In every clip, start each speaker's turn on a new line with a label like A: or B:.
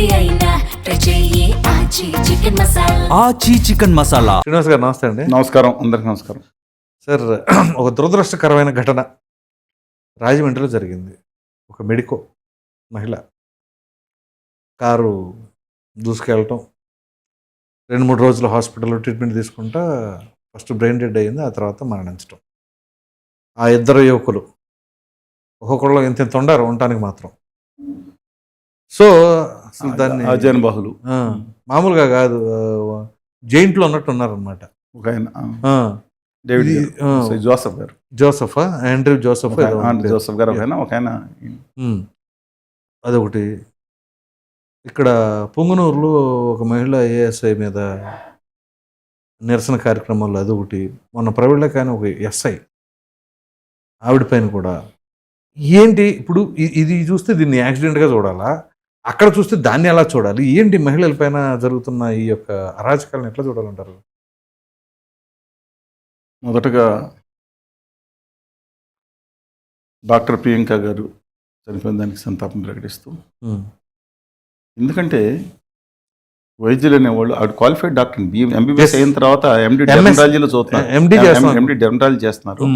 A: ఏది అయినా ట్రై చెయ్యి ఆచి చికెన్ మసాలా.
B: ఆచి చికెన్ మసాలా.
C: శ్రీనివాస్ గారు నమస్తే అండి.
D: నమస్కారం, అందరికి నమస్కారం
C: సార్, ఒక దురదృష్టకరమైన ఘటన రాజమండ్రిలో జరిగింది. ఒక మెడికో మహిళ కారు దూసుకెళ్ళటం, 2-3 రోజులు హాస్పిటల్లో ట్రీట్మెంట్ తీసుకుంటా ఫస్ట్ బ్రెయిన్ డెడ్ అయింది, ఆ తర్వాత మరణించటం. ఆ ఇద్దరు యువకులు ఒక్కొక్కళ్ళు ఇంత ఉండారు ఉండటానికి మాత్రం. సో అసలు దాన్ని
D: అజానుబాహులు
C: మామూలుగా కాదు, జైంట్లో ఉన్నట్టు ఉన్నారనమాట.
D: ఒక ఆయన డేవిడ్ గారు, జోసెఫ్ గారు,
C: జోసఫా ఆండ్రూ జోసఫ్
D: జోసెఫ్ గారు ఒక ఆయన.
C: అదొకటి. ఇక్కడ పొంగునూరులో ఒక మహిళ ఏఎస్ఐ మీద నిరసన కార్యక్రమాల్లో అదొకటి. మొన్న ప్రవీణ కానీ ఒక ఎస్ఐ ఆవిడ పైన కూడా. ఏంటి ఇప్పుడు ఇది చూస్తే దీన్ని యాక్సిడెంట్గా చూడాలా, అక్కడ చూస్తే దాన్ని ఎలా చూడాలి? ఏంటి మహిళల పైన జరుగుతున్న ఈ యొక్క అరాచకాలను ఎట్లా చూడాలంటారు?
D: మొదటగా డాక్టర్ ప్రియాంక గారు చనిపోయిన దానికి సంతాపం ప్రకటిస్తూ, ఎందుకంటే వైద్యులు అనేవాళ్ళు ఆవిడ క్వాలిఫైడ్ డాక్టర్, ఎంబీబీఎస్ అయిన తర్వాత ఎండి డెర్మటాలజీలో చదువుతున్నారు, ఎండి డెర్మటాలజీ చేస్తున్నారు.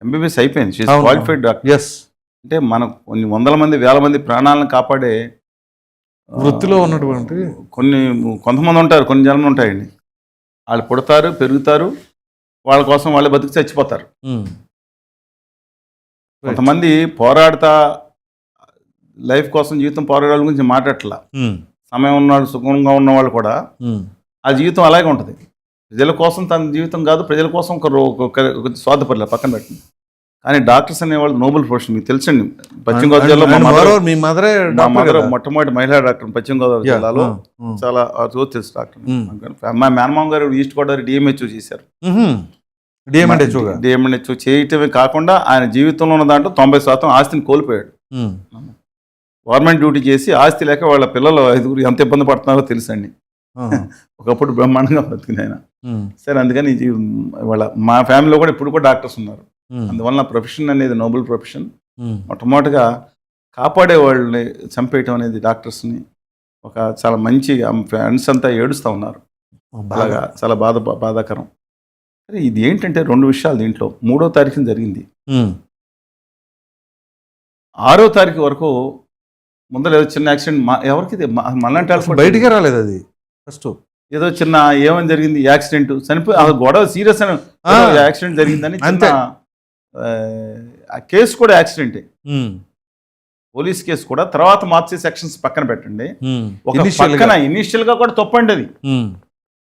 D: ఎంబీబీఎస్ అయిపోయింది, క్వాలిఫైడ్ డాక్టర్. అంటే మనం కొన్ని వందల మంది, వేల మంది ప్రాణాలను కాపాడే
C: వృత్తిలో ఉన్నటువంటి
D: కొంతమంది ఉంటారు, కొన్ని జన్మలు ఉంటాయండి. వాళ్ళు పుడతారు, పెరుగుతారు, వాళ్ళ కోసం వాళ్ళు బతికి చచ్చిపోతారు. కొంతమంది పోరాడుతా లైఫ్ కోసం జీవితం పోరాడాల గురించి మాట్లాడట్లా. సమయం ఉన్నవాళ్ళు, సుఖంగా ఉన్నవాళ్ళు కూడా ఆ జీవితం అలాగే ఉంటుంది. ప్రజల కోసం తన జీవితం కాదు, ప్రజల కోసం ఒక స్వార్థపడలే పక్కన పెట్టింది. కానీ డాక్టర్స్ అనేవాళ్ళు నోబెల్ ప్రొఫెషన్. మీకు తెలుసండి, పశ్చిమ గోదావరి జిల్లాలో మొట్టమొదటి మహిళా డాక్టర్ పశ్చిమ గోదావరి జిల్లాలో. చాలా రోజు తెలుసు డాక్టర్. మా మేనమామ గారు ఈస్ట్ గోదావరి డిఎంహెచ్ఓ చేశారు. డిఎంహెచ్ఓ చేయటమే కాకుండా ఆయన జీవితంలో ఉన్న దాంట్లో 90% ఆస్తిని కోల్పోయాడు. గవర్నమెంట్ డ్యూటీ చేసి ఆస్తి లేక వాళ్ళ పిల్లలు 5 ఎంత ఇబ్బంది పడుతున్నారో తెలుసండి. ఒకప్పుడు బ్రహ్మాండంగా బతికింది ఆయన. సరే, అందుకని వాళ్ళ మా ఫ్యామిలీలో కూడా ఇప్పుడు కూడా డాక్టర్స్ ఉన్నారు. అందువల్ల ప్రొఫెషన్ అనేది నోబెల్ ప్రొఫెషన్. మొట్టమొదటిగా కాపాడే వాళ్ళని చంపేయటం అనేది డాక్టర్స్ని ఒక చాలా మంచి ఫ్రెండ్స్ అంతా ఏడుస్తూ ఉన్నారు. అలాగా చాలా బాధాకరం. సరే, ఇది ఏంటంటే 2 విషయాలు దీంట్లో. 3వ తారీఖున జరిగింది. 6వ తారీఖు వరకు ముందర ఏదో చిన్న యాక్సిడెంట్, ఎవరికి మళ్ళీ
C: బయటికే రాలేదు. అది ఫస్ట్
D: ఏదో చిన్న ఏమని జరిగింది, యాక్సిడెంట్, చనిపోయి గొడవ సీరియస్ అని యాక్సిడెంట్ జరిగిందని. ఆ కేసు కూడా యాక్సిడెంటే, పోలీస్ కేసు కూడా. తర్వాత మార్చే సెక్షన్స్ పక్కన పెట్టండి. ఒక పక్కన ఇనిషియల్ గా కూడా తప్పండి. అది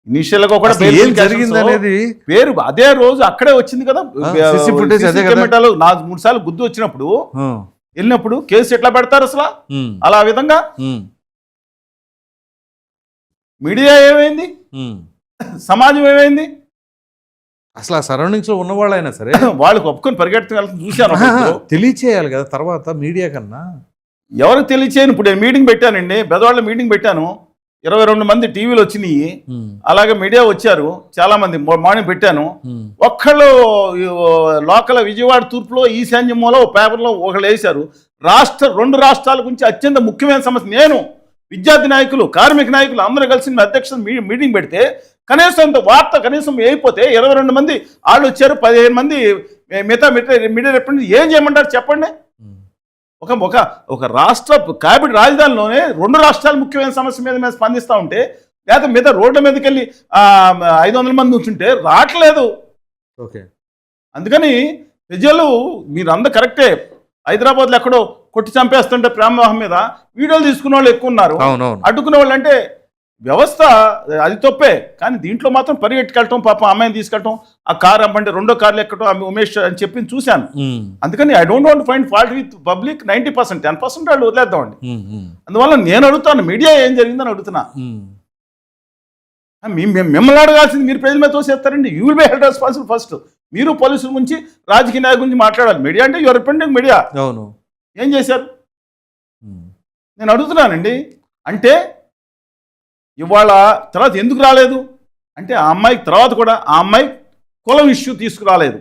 D: ఇనిషియల్ గా కూడా
C: జరిగింది అనేది
D: పేరు అదే రోజు అక్కడే వచ్చింది కదా. 3 సార్లు గుద్దు వచ్చినప్పుడు వెళ్ళినప్పుడు కేసు ఎట్లా పెడతారు అసలు? అలా విధంగా మీడియా ఏమైంది, సమాజం ఏమైంది,
C: అసలు ఆ సరౌండింగ్స్ లో ఉన్న వాళ్ళైనా సరే
D: వాళ్ళకి ఒప్పుకొని పరిగెత్తుకెళ్తాను చూశాను.
C: తెలియచేయాలి కదా తర్వాత మీడియా కన్నా.
D: ఎవరికి తెలియచేయను? ఇప్పుడు నేను మీటింగ్ పెట్టానండి, బెదవాళ్ళ మీటింగ్ పెట్టాను. 22 మంది టీవీలు వచ్చినాయి, అలాగే మీడియా వచ్చారు చాలా మంది. మార్నింగ్ పెట్టాను. ఒక్కళ్ళు లోకల్ విజయవాడ తూర్పులో ఈశాన్యంలో పేపర్లో ఒకళ్ళు వేశారు. 2 రాష్ట్రాల గురించి అత్యంత ముఖ్యమైన సమస్య. నేను విద్యార్థి నాయకులు, కార్మిక నాయకులు అందరూ కలిసి అధ్యక్షులు మీటింగ్ పెడితే కనీసం వార్త కనీసం అయిపోతే 22 మంది వాళ్ళు వచ్చారు, 15 మంది మిగతా మీడియా రిప్రజెంటేటివ్. ఏం చేయమంటారు చెప్పండి? ఒక రాష్ట్ర క్యాబినెట్ రాజధానిలోనే 2 రాష్ట్రాలు ముఖ్యమైన సమస్య మీద స్పందిస్తూ ఉంటే, లేదా మీద రోడ్ల మీదకి వెళ్ళి 500 మంది ఉంచుంటే రావట్లేదు.
C: ఓకే,
D: అందుకని ప్రజలు మీరు అందరూ కరెక్టే. హైదరాబాద్లో ఎక్కడో కొట్టి చంపేస్తుంటే ప్రేమవాహం మీద వీడియోలు తీసుకునే వాళ్ళు ఎక్కువ ఉన్నారు. అడ్డుకునే వాళ్ళు అంటే వ్యవస్థ అది తప్పే. కానీ దీంట్లో మాత్రం పరిగెట్టుకెళ్ళటం, పాపం అమ్మాయిని తీసుకెళ్ళటం, ఆ కారు అమ్మంటే 2వ కార్లు ఎక్కటం ఉమేష్ అని చెప్పి చూశాను. అందుకని I don't want find fault with public. 90%, 10% వాళ్ళు వదిలేద్దామండి. అందువల్ల నేను అడుగుతాను, మీడియా ఏం జరిగిందని అడుగుతున్నా. మిమ్మల్ని అడగాల్సింది మీరు ప్రజల మీద తోసేస్తారండి. You will be held responsible first. మీరు పోలీసుల గురించి, రాజకీయ నాయకుల గురించి మాట్లాడాలి. మీడియా అంటే యువర్ రిప్రజెంటింగ్ మీడియా.
C: అవును,
D: ఏం చేశారు నేను అడుగుతున్నానండి. అంటే ఇవాళ తర్వాత ఎందుకు రాలేదు అంటే, ఆ అమ్మాయికి తర్వాత కూడా ఆ అమ్మాయి కులం ఇష్యూ తీసుకురాలేదు,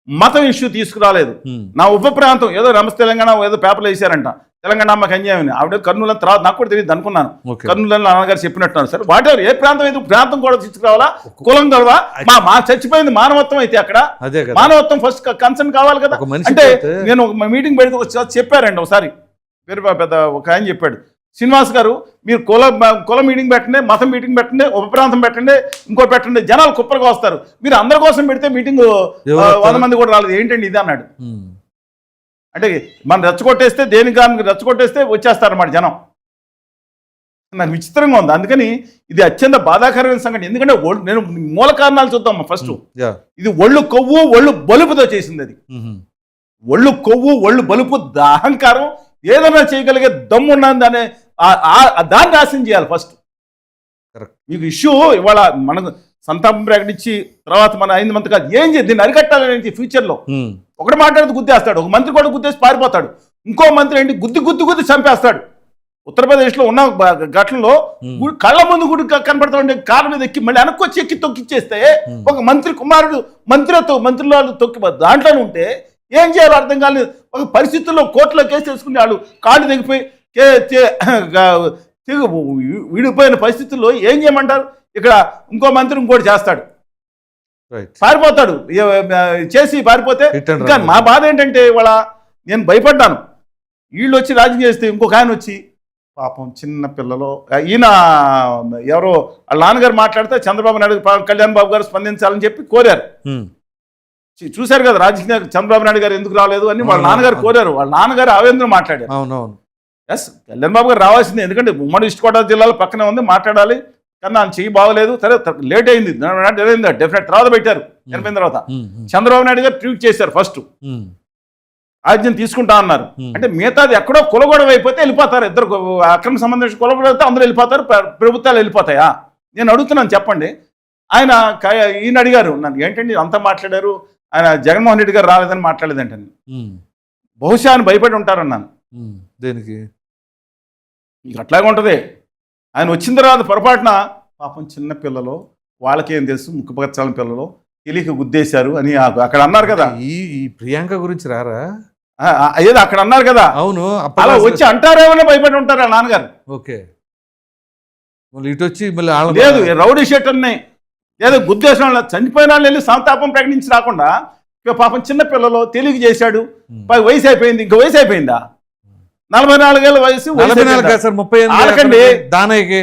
D: మతం ఇష్యూ తీసుకురాలేదు. నా ఉప ప్రాంతం ఏదో నమస్తే తెలంగాణ ఏదో పేపర్లు వేసారంట, తెలంగాణ అమ్మకి అన్యాయం ఆవిడ కర్నూలు తర్వాత నాకు కూడా తెలియదు అనుకున్నాను.
C: ఓకే.
D: కర్నూలు నాన్నగారు చెప్పినట్టున్నారు సార్. వాటెవర్ ఏ ప్రాంతం అయితే ప్రాంతం కూడా తీసుకురావాలా, కులం కలవా, మా చచ్చిపోయింది మానవత్వం అయితే అక్కడ
C: అదే కదా,
D: మానవత్వం ఫస్ట్ కన్సర్న్ కావాలి కదా.
C: ఒక మనిషి
D: అంటే
C: పోతే-
D: నేను ఒక మీటింగ్ పెడితే చెప్పారండి ఒకసారి, వేరే పెద్ద ఒక ఆయన చెప్పాడు, శ్రీనివాస్ గారు మీరు కుల మీటింగ్ పెట్టండి, మతం మీటింగ్ పెట్టండి, ఉప ప్రాంతం పెట్టండి, ఇంకో పెట్టండి, జనాలు కుప్పలుగా వస్తారు. మీరు అందరి కోసం పెడితే మీటింగ్ 100 మంది కూడా రాలేదు ఏంటండి ఇది అన్నాడు. అంటే మనం రెచ్చగొట్టేస్తే దేనికి కానీ రెచ్చగొట్టేస్తే వచ్చేస్తారన్నమాట జనం. నాకు విచిత్రంగా ఉంది. అందుకని ఇది అత్యంత బాధాకరమైన సంఘటన. ఎందుకంటే నేను మూల కారణాలు చూద్దాం ఫస్ట్. ఇది ఒళ్ళు కొవ్వు ఒళ్ళు బలుపుతో చేసింది. అది ఒళ్ళు కొవ్వు ఒళ్ళు బలుపు అహంకారం, ఏదైనా చేయగలిగే దమ్ము ఉన్నది అనే దాన్ని నాశనం చేయాలి ఫస్ట్. మీకు ఇష్యూ ఇవాళ మనకు సంతాపం ప్రకటించి తర్వాత మన 5 మంది కాదు ఏం చేయాలి, దీన్ని అరికట్టాలని ఫ్యూచర్లో ఒకటి మాట్లాడితే గుద్దేస్తాడు, ఒక మంత్రి కూడా గుద్దేసి పారిపోతాడు, ఇంకో మంత్రి ఏంటి గుద్ది చంపేస్తాడు. ఉత్తరప్రదేశ్లో ఉన్న ఘటనలో కళ్ళ ముందు గుడి కనపడతా ఉండే కాళ్ళ మీద ఎక్కి మళ్ళీ వెనక్కి వచ్చి ఎక్కి తొక్కిచ్చేస్తే ఒక మంత్రి కుమారుడు మంత్రిలో తొక్కి దాంట్లోనే ఉంటే ఏం చేయాలో అర్థం కాలేదు. ఒక పరిస్థితుల్లో కోర్టులో కేసు వేసుకునే వాళ్ళు కాళ్ళు తెగిపోయి విడిపోయిన పరిస్థితుల్లో ఏం చేయమంటారు. ఇక్కడ ఇంకో మంత్రి ఇంకోటి చేస్తాడు, పారిపోతాడు, చేసి పారిపోతే. ఇంకా మా బాధ ఏంటంటే ఇవాళ నేను భయపడ్డాను, వీళ్ళు వచ్చి రాజకీయం చేస్తే ఇంకొక ఆయన వచ్చి పాపం చిన్న పిల్లలు, ఈయన ఎవరో వాళ్ళ నాన్నగారు మాట్లాడితే చంద్రబాబు నాయుడు కళ్యాణ్ బాబు గారు స్పందించాలని చెప్పి కోరారు. చూశారు కదా రాజకీయ చంద్రబాబు నాయుడు గారు ఎందుకు రాలేదు అని వాళ్ళ నాన్నగారు కోరారు. వాళ్ళ నాన్నగారు ఆవేదన మాట్లాడారు. ఎస్ కళ్యాణ్ బాబు గారు రావాల్సిందే, ఎందుకంటే ఉమ్మడి ఈస్ట్ గోదావరి జిల్లాలో పక్కనే ఉంది, మాట్లాడాలి. కానీ ఆయన చెయ్యి బాగలేదు, సరే లేట్ అయింది, డెఫినెట్ తర్వాత పెట్టారు. చనిపోయిన తర్వాత చంద్రబాబు నాయుడు గారు ట్వీట్ చేశారు ఫస్ట్, ఆజ్ఞను తీసుకుంటా అన్నారు. అంటే మిగతాది ఎక్కడో కులగొడవ అయిపోతే వెళ్ళిపోతారు, ఇద్దరు అక్రమ సంబంధించిన కులగొడవ అయితే అందరూ వెళ్ళిపోతారు, ప్రభుత్వాలు వెళ్ళిపోతాయా? నేను అడుగుతున్నాను చెప్పండి. ఈయన అడిగారు నన్ను, ఏంటండి అంతా మాట్లాడారు, ఆయన జగన్మోహన్ రెడ్డి గారు రాలేదని మాట్లాడలేదంటండి. బహుశా ఆయన భయపడి ఉంటారన్నాను.
C: దేనికి?
D: ఇక అట్లాగే ఉంటుంది. ఆయన వచ్చిన తర్వాత పొరపాటున పాపం చిన్న పిల్లలు, వాళ్ళకేం తెలుసు, ముక్కుపచ్చని పిల్లలు తెలియక గుద్దేశారు అని అక్కడ అన్నారు కదా.
C: ఈ ప్రియాంక గురించి రారా?
D: ఏదో అక్కడ అన్నారు కదా.
C: అవును,
D: అలా వచ్చి అంటారేమో భయపడి ఉంటారు ఆ నాన్నగారు.
C: ఓకే, మళ్ళీ ఇటు వచ్చి మళ్ళీ
D: లేదు రౌడీ షీటర్ని ఏదో గుద్దేశం చనిపోయిన వాళ్ళు వెళ్ళి సంతాపం ప్రకటించి రాకుండా పాపం చిన్న పిల్లలు తెలియక చేశాడు, వయసు అయిపోయింది, ఇంక వయసు అయిపోయిందా? 44 ఏళ్ళ వయసు,
C: 34
D: దానయ్యకి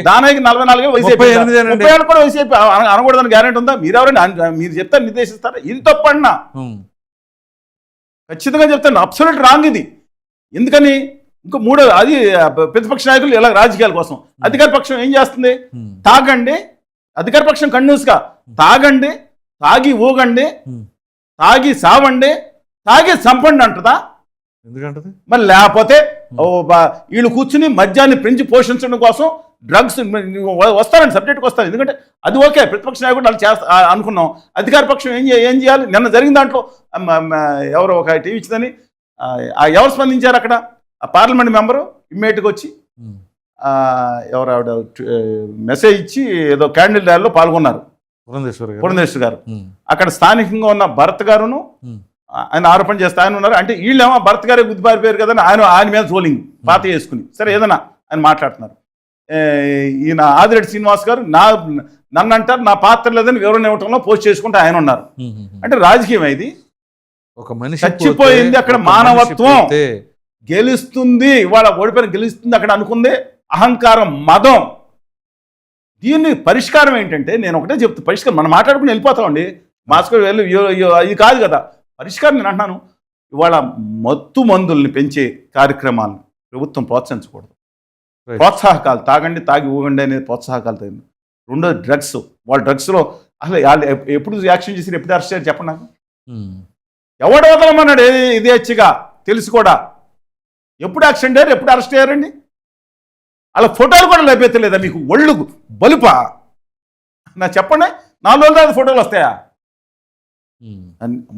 D: 44 వయసు అయిపోయింది, 30 ఏళ్ళు కూడా వయసు అయిపోయి అనకూడదని గ్యారెంటీ ఉందా? మీరెవరైనా మీరు చెప్తారు నిర్దేశిస్తారా? ఇది తప్పన్నా ఖచ్చితంగా చెప్తాను, అబ్సల్యూట్ రాంగ్ ఇది. ఎందుకని ఇంకా మూడో అది ప్రతిపక్ష నాయకులు ఇలా రాజకీయాల కోసం, అధికార పక్షం ఏం చేస్తుంది? తాగండి, అధికార పక్షం కంటిన్యూస్గా తాగండి, తాగి ఊగండి, తాగి సావండి, తాగి చంపండి అంటదా?
C: ఎందుకంటది
D: మరి లేకపోతే వీళ్ళు కూర్చుని మద్యాన్ని పెంచి పోషించడం కోసం డ్రగ్స్ వస్తారండి, సబ్జెక్ట్కి వస్తారు. ఎందుకంటే అది ఓకే, ప్రతిపక్ష నాయకుడు వాళ్ళు చేస్తా అనుకున్నాం. అధికార పక్షం ఏం చేయాలి? నిన్న జరిగిన దాంట్లో ఎవరో ఒక టీవీ ఇచ్చిందని ఎవరు స్పందించారు అక్కడ? ఆ పార్లమెంట్ మెంబరు ఇమ్మీడియట్గా వచ్చి ఎవరు ఆవిడ మెసేజ్ ఇచ్చి ఏదో క్యాండిల్ ర్యాలీలో పాల్గొన్నారు, పురంధేశ్వర్ గారు. అక్కడ స్థానికంగా ఉన్న భరత్ గారును ఆయన ఆరోపణ చేస్తే ఆయన ఉన్నారు. అంటే వీళ్ళేమో భరత్ గారే గుర్తుపారిపోయారు కదా, ఆయన మీద ట్రోలింగ్ పాత వేసుకుని సరే ఏదైనా ఆయన మాట్లాడుతున్నారు. ఈయన ఆదిరెడ్డి శ్రీనివాస్ గారు నన్ను అంటారు నా పాత్ర లేదని వివరణ ఇవ్వటంలో పోస్ట్ చేసుకుంటే ఆయన ఉన్నారు. అంటే రాజకీయం ఇది,
C: ఒక మనిషి
D: చచ్చిపోయింది, అక్కడ మానవత్వం గెలుస్తుంది, ఇవాళ ఓడిపోయిన గెలుస్తుంది అక్కడ అనుకుంది అహంకారం, మదం. దీన్ని పరిష్కారం ఏంటంటే నేను ఒకటే చెప్తా, పరిష్కారం మనం మాట్లాడుకుని వెళ్ళిపోతామండి, మాస్కో వెళ్ళి ఇది కాదు కదా పరిష్కారం. నేను అంటున్నాను ఇవాళ మత్తు మందుల్ని పెంచే కార్యక్రమాలను ప్రభుత్వం ప్రోత్సహించకూడదు. ప్రోత్సాహకాలు తాగండి, తాగి ఊగండి అనేది ప్రోత్సాహకాలు తగ్గింది. రెండోది డ్రగ్స్, వాళ్ళ డ్రగ్స్లో అసలు వాళ్ళు ఎప్పుడు యాక్షన్ చేసి ఎప్పుడు అరెస్ట్ చేయాలి చెప్పండి నాకు? ఎవడు వదలమన్నాడు ఇది హెచ్చుగా తెలిసి కూడా? ఎప్పుడు యాక్షన్ అయ్యారు, ఎప్పుడు అరెస్ట్ అయ్యారండి? అలా ఫోటోలు కూడా లభ్యతలేదా మీకు? ఒళ్ళు బలుపా? నా చెప్పండి, 4 రోజుల తర్వాత ఫోటోలు వస్తాయా?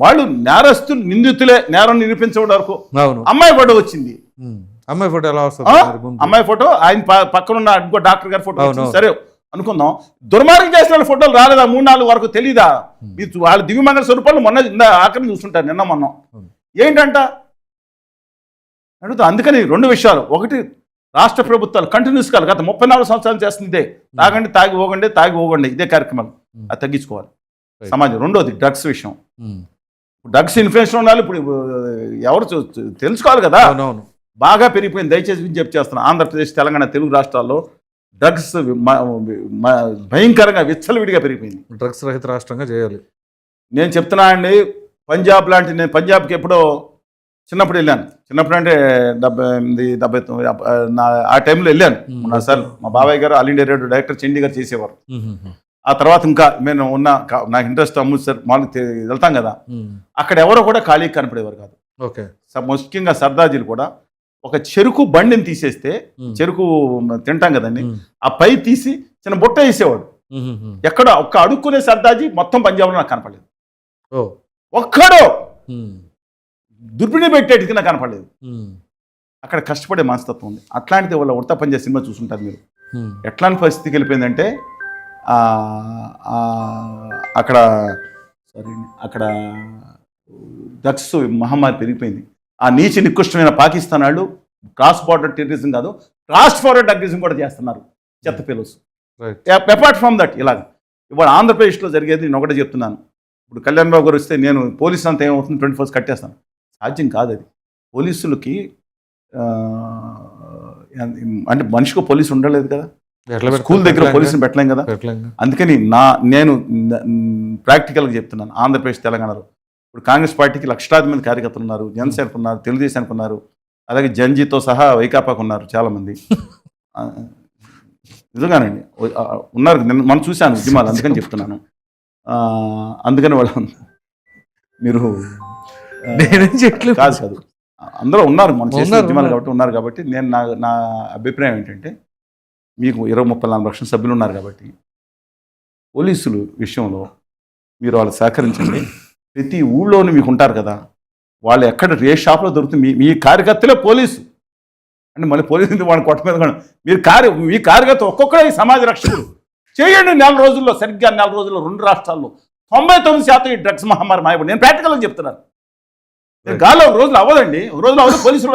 D: వాళ్ళు నేరస్తులు, నిందితులే, నేరం నిరూపించడం వరకు. అమ్మాయి ఫోటో వచ్చింది,
C: అమ్మాయి ఫోటో ఎలా వస్తుంది?
D: అమ్మాయి ఫోటో ఆయన పక్కనున్న ఇంకో డాక్టర్ గారి ఫోటో, సరే అనుకుందాం. దుర్మార్గం చేసిన వాళ్ళ ఫోటోలు రాలేదా? 3-4 వరకు తెలీదా? మీరు వాళ్ళ దివ్యమంగళ స్వరూపాలు మొన్న ఆఖరిని చూస్తుంటారు, నిన్న మొన్న. ఏంటంట అడుగుతా. అందుకని 2 విషయాలు. ఒకటి, రాష్ట్ర ప్రభుత్వాలు కంటిన్యూస్గా గత 34 సంవత్సరాలు చేస్తుంది ఇదే. తాగండి, తాగి ఊగండి ఇదే కార్యక్రమాలు. అది తగ్గించుకోవాలి సమాజం. రెండోది డ్రగ్స్ విషయం. డ్రగ్స్ ఇన్ఫ్లుయెన్స్లో ఉండాలి. ఇప్పుడు ఎవరు తెలుసుకోవాలి కదా, బాగా పెరిగిపోయింది. దయచేసి విజ్ఞప్తి చేస్తున్నా, ఆంధ్రప్రదేశ్, తెలంగాణ, తెలుగు రాష్ట్రాల్లో డ్రగ్స్ భయంకరంగా విచ్చలవిడిగా పెరిగిపోయింది.
C: డ్రగ్స్ రహిత రాష్ట్రంగా చేయాలి.
D: నేను చెప్తున్నా అండి, పంజాబ్ లాంటి, నేను పంజాబ్కి ఎప్పుడో చిన్నప్పుడు వెళ్ళాను. చిన్నప్పుడు అంటే 78, 79 ఆ టైంలో వెళ్ళాను. సార్ మా బాబాయ్ గారు all India radio director Chandigarh చేసేవారు. ఆ తర్వాత ఇంకా నేను నాకు ఇంట్రెస్ట్ అమృత్సర్ మామూలు వెళ్తాం కదా, అక్కడ ఎవరో కూడా ఖాళీ కనపడేవారు కాదు.
C: ఓకే.
D: ముఖ్యంగా సర్దాజీలు కూడా ఒక చెరుకు బండిని తీసేస్తే, చెరుకు తింటాం కదండి, ఆ పై తీసి చిన్న బుట్ట వేసేవాడు. ఎక్కడ ఒక్క అడుక్కునే సర్దాజీ మొత్తం పంజాబ్లో నాకు కనపడలేదు. ఒక్కడో దుర్పిణి పెట్టేటికి నాకు కనపడలేదు. అక్కడ కష్టపడే మనస్తత్వం ఉంది. అట్లాంటిది వాళ్ళ ఉడతా పంజా సినిమా చూసుంటారు మీరు. ఎట్లాంటి పరిస్థితికి వెళ్ళిపోయిందంటే అక్కడ డ్రగ్స్ మహమ్మారి పెరిగిపోయింది. ఆ నీచ నికృష్టమైన పాకిస్తాన్ వాళ్ళు క్రాస్ బార్డర్ టెర్రరిజం కాదు, క్రాస్ బార్డర్ టెర్రరిజం కూడా చేస్తున్నారు, చెత్త పిల్లలు. అపార్ట్ ఫ్రమ్ దట్, ఇలాగ ఇవాళ ఆంధ్రప్రదేశ్లో జరిగేది నేను ఒకటే చెప్తున్నాను. ఇప్పుడు కళ్యాణ్ బాబు గారు వస్తే నేను పోలీసు అంతా ఏమవుతుంది 24 కట్టేస్తాను. సాధ్యం కాదు అది. పోలీసులకి అంటే మనిషికి పోలీసు ఉండలేదు కదా, స్కూల్ దగ్గర పోలీసుని పెట్టలేం కదా. అందుకని నేను ప్రాక్టికల్గా చెప్తున్నాను. ఆంధ్రప్రదేశ్, తెలంగాణలో ఇప్పుడు కాంగ్రెస్ పార్టీకి లక్షలాది మంది కార్యకర్తలు ఉన్నారు, జనసేనకు ఉన్నారు, తెలుగుదేశానికి ఉన్నారు, అలాగే జన్జీతో సహా వైకాపాకు ఉన్నారు చాలామంది. నిజంగానండి ఉన్నారు. మనం చూశాను ఉద్యమాలు, అందుకని చెప్తున్నాను. అందుకని వాళ్ళు మీరు కాదు కాదు అందరూ ఉన్నారు, మనం చేసిన ఉద్యమాలు కాబట్టి ఉన్నారు. కాబట్టి నేను నా అభిప్రాయం ఏంటంటే, మీకు 20-34 లక్షల సభ్యులు ఉన్నారు కాబట్టి పోలీసులు విషయంలో మీరు వాళ్ళు సహకరించండి. ప్రతి ఊళ్ళోనూ మీకు ఉంటారు కదా, వాళ్ళు ఎక్కడ ఏ షాప్లో దొరుకుతుంది, మీ కార్యకర్తలే పోలీసు అంటే మళ్ళీ పోలీసు వాళ్ళని కొట్ట మీద మీ కార్యకర్త ఒక్కొక్కరే ఈ సమాజ రక్షకుడు చేయండి. 4 రోజుల్లో, సరిగ్గా 4 రోజుల్లో 2 రాష్ట్రాల్లో 99% ఈ డ్రగ్స్ మహమ్మారి మాయపడి. నేను ప్రాక్టికల్గా చెప్తున్నాను. గాల్లో ఒక రోజులు అవ్వదండి, ఒక రోజులో అవ్వదు. పోలీసులు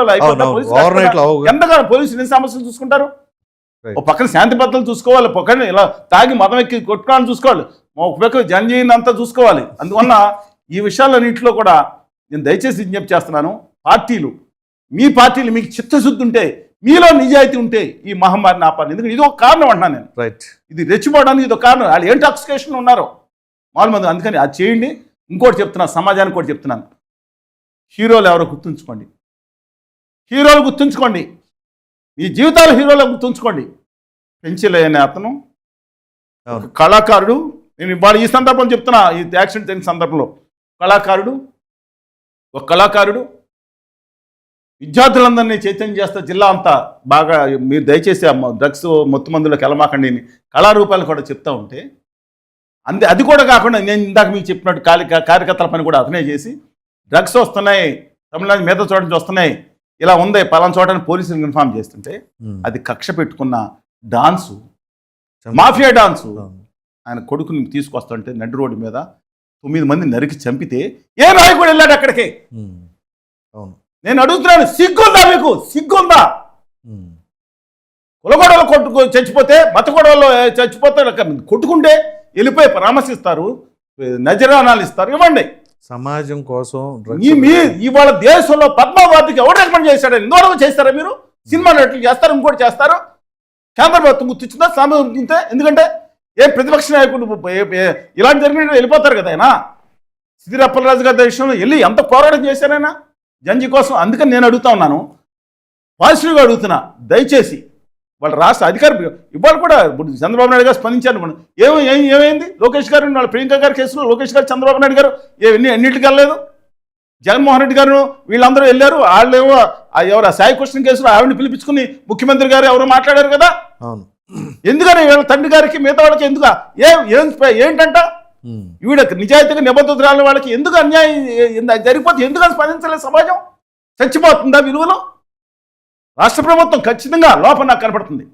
D: ఎంతగానో పోలీసులు ఎన్ని సమస్యలు చూసుకుంటారు. ఒక పక్కన శాంతి భద్రతలు చూసుకోవాలి, పక్కన ఇలా తాగి మతం ఎక్కి కొట్టుకోవాలని చూసుకోవాలి, ఒక పక్కన జనజీవన్ అంతా చూసుకోవాలి. అందువల్ల ఈ విషయాలన్నింటిలో కూడా నేను దయచేసి విజ్ఞప్తి చేస్తున్నాను. మీ పార్టీలు మీకు చిత్తశుద్ధి ఉంటే, మీలో నిజాయితీ ఉంటే ఈ మహమ్మారిని ఆపాలి. ఎందుకంటే ఇది ఒక కారణం అంటున్నాను నేను.
C: రైట్.
D: ఇది రెచ్చిపోవడానికి ఇది ఒక కారణం. వాళ్ళు ఏం టాక్సికేషన్ ఉన్నారో మామూలు మంది. అందుకని అది చేయండి. ఇంకోటి చెప్తున్నాను, సమాజానికి కూడా చెప్తున్నాను. హీరోలు ఎవరో గుర్తుంచుకోండి. హీరోలు గుర్తుంచుకోండి. మీ జీవితాల హీరోలు గుర్తుంచుకోండి. పెంచలేని అతను ఒక కళాకారుడు. నేను ఇవాళ ఈ సందర్భం చెప్తున్నా, ఈ యాక్సిడెంట్ అయిన సందర్భంలో ఒక కళాకారుడు విద్యార్థులందరినీ చైతన్యం చేస్తే జిల్లా అంతా బాగా. మీరు దయచేసి డ్రగ్స్ మొత్తం మందులోకి వెళ్ళమాకండి కళారూపాలు కూడా చెప్తా ఉంటే, అది కూడా కాకుండా నేను ఇందాక మీకు చెప్పినట్టు కార్యకర్తల పని కూడా అతనే చేసి, డ్రగ్స్ వస్తున్నాయి తమిళనాడు మిగతా చోట నుంచి వస్తున్నాయి, ఇలా ఉంది పలానా చోట పోలీసులకు ఇన్ఫార్మ్ చేస్తుంటే, అది కక్ష పెట్టుకున్న డాన్సు, మాఫియా డాన్సు. ఆయన కొడుకుని తీసుకొస్తుంటే నడ్డు రోడ్డు మీద 9 మంది నరికి చంపితే ఏ నాయకుడు వెళ్ళాడు అక్కడికి? నేను అడుగుతున్నాను, సిగ్గుందా మీకు? సిగ్గుందా? కులగొడవలు చచ్చిపోతే, మతగొడవల్లో చచ్చిపోతే కొట్టుకుంటే వెళ్ళిపోయి పరామర్శిస్తారు, నజరానాలు ఇస్తారు. ఇవ్వండి.
C: సమాజం కోసం
D: ఇవాళ దేశంలో పద్మావతికి ఎవరు రికమెండ్ చేశాడు? ఇంకోటి చేస్తారా మీరు? సినిమా నటులు చేస్తారు, ఇంకోటి చేస్తారు. కేంద్ర ప్రభుత్వం గుర్తించిందా? సమయంతే. ఎందుకంటే ఏ ప్రతిపక్ష నాయకుడు ఇలాంటి జరిగిన వెళ్ళిపోతారు కదా. ఆయన సిద్దిరి అప్పలరాజు గారి విషయంలో వెళ్ళి ఎంత పోరాటం చేశారైనా జంజీ కోసం. అందుకని నేను అడుగుతా ఉన్నాను, పాజిటివ్గా అడుగుతున్నా. దయచేసి వాళ్ళ రాష్ట్ర అధికారులు ఇవాళ కూడా చంద్రబాబు నాయుడు గారు స్పందించారు. ఏమైంది? లోకేష్ గారు, వాళ్ళ ప్రియాంక గారి కేసులో లోకేష్ గారు, చంద్రబాబు నాయుడు గారు ఎన్నింటికి వెళ్ళలేదు. జగన్మోహన్ రెడ్డి గారు వీళ్ళందరూ వెళ్ళారు. వాళ్ళేమో ఎవరు సాయి కృష్ణ కేసులో ఆవిడని పిలిపించుకుని ముఖ్యమంత్రి గారు ఎవరో మాట్లాడారు కదా. ఎందుకని వీళ్ళ తండ్రి గారికి మిగతా వాళ్ళకి ఎందుకు ఏంటంట ఈవిడ నిజాయితీగా నిబద్ధతరాల వాళ్ళకి ఎందుకు అన్యాయం జరిగిపోతే ఎందుకని స్పందించలేదు సమాజం? చచ్చిపోతుందా విలువలో? రాష్ట్ర ప్రభుత్వం ఖచ్చితంగా లోపం నాకు కనపడుతుంది,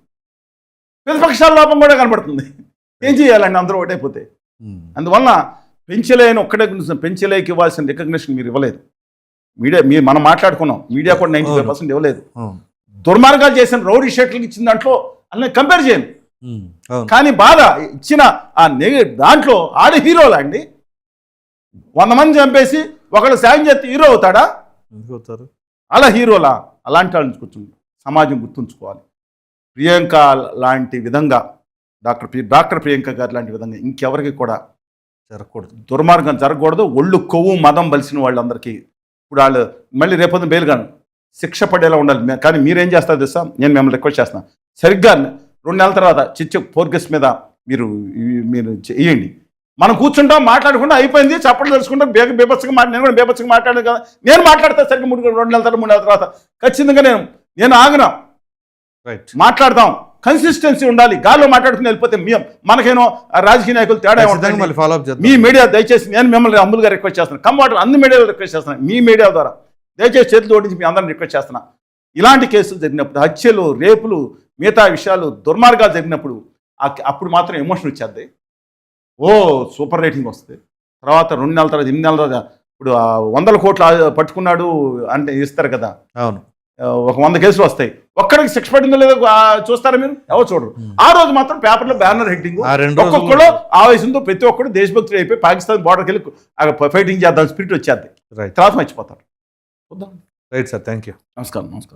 D: ప్రతిపక్షాల లోపం కూడా కనపడుతుంది. ఏం చేయాలండి అందరూ ఒకటైపోతే? అందువల్ల పెంచలేని ఒక్కడే పెంచలేకి ఇవ్వాల్సిన రికగ్నిషన్ మీరు ఇవ్వలేదు. మనం మాట్లాడుకున్నాం, మీడియా కూడా 95% ఇవ్వలేదు.
C: అవును.
D: దుర్మార్గాలు చేసిన రౌడీ షీట్లకు ఇచ్చిన దాంట్లో అలా కంపేర్ చేయను.
C: అవును.
D: కానీ బాధ ఇచ్చిన ఆ దాంట్లో ఆడ హీరోలా అండి? 100 మంది చంపేసి ఒకళ్ళు సాయం చేస్తే హీరో అవుతాడా?
C: ఎందుకు అవుతారు?
D: అలా హీరోలా? అలాంటి వాళ్ళని కూర్చుంటారు. సమాజం గుర్తుంచుకోవాలి. ప్రియాంక లాంటి విధంగా డాక్టర్ ప్రియాంక గారు లాంటి విధంగా ఇంకెవరికి కూడా
C: జరగకూడదు,
D: దుర్మార్గం జరగకూడదు. ఒళ్ళు కొవ్వు మదం బలిసిన వాళ్ళందరికీ ఇప్పుడు వాళ్ళు మళ్ళీ రేపొద్దున బెయిల్గాను శిక్ష పడేలా ఉండాలి. కానీ మీరేం చేస్తారు తెలుసా? నేను మిమ్మల్ని రిక్వెస్ట్ చేస్తున్నాను, సరిగ్గా 2 నెలల తర్వాత ఫోర్గస్ మీద మీరు చేయండి. మనం కూర్చుంటాం, మాట్లాడకుండా అయిపోయింది, చప్పట్లు తెలుసుకుంటాం, బేబత్సంగా నేను కూడా బేబత్సంగా మాట్లాడాను కదా, నేను మాట్లాడతా సరిగ్గా 2 నెలల తర్వాత 3 నెలల తర్వాత ఖచ్చితంగా నేను ఆగినా
C: రైట్,
D: మాట్లాడదాం. కన్సిస్టెన్సీ ఉండాలి. గాల్లో మాట్లాడుకుని వెళ్ళిపోతే మనకేనో రాజకీయ నాయకులు తేడా
C: మళ్ళీ ఫాలో అప్ చేద్దాం.
D: మీ మీడియా దయచేసి నేను మిమ్మల్ని హంబుల్గా రిక్వెస్ట్ చేస్తున్నాను, కమ్వాటర్ అన్ని మీడియాలో రిక్వెస్ట్ చేస్తున్నాను, మీ మీడియా ద్వారా దయచేసి చేతులు ఓడించి మీ అందరిని రిక్వెస్ట్ చేస్తున్నా. ఇలాంటి కేసులు జరిగినప్పుడు, హత్యలు, రేపులు, మిగతా విషయాలు, దుర్మార్గాలు జరిగినప్పుడు అప్పుడు మాత్రం ఎమోషన్ వచ్చేది. సూపర్ రేటింగ్ వస్తుంది. తర్వాత 2 నెలల తర్వాత 8 నెలల తర్వాత ఇప్పుడు 100 కోట్లు పట్టుకున్నాడు అంటే ఇస్తారు కదా.
C: అవును.
D: ఒక 100 కేసులు వస్తాయి, ఒక్కడికి శిక్ష పడిందో లేదో చూస్తారా మీరు? ఎవరు చూడరు. ఆ రోజు మాత్రం పేపర్లో బ్యానర్ హెడ్డింగ్, ఒక్కొక్కడు ఆవేశంతో ప్రతి ఒక్కడు దేశభక్తులు అయిపోయి పాకిస్తాన్ బార్డర్కి వెళ్ళి ఫైటింగ్ చేద్దాం స్పిరిట్ వచ్చేది. తర్వాత మర్చిపోతారు.
C: Right sir, thank you.
D: నమస్కారం.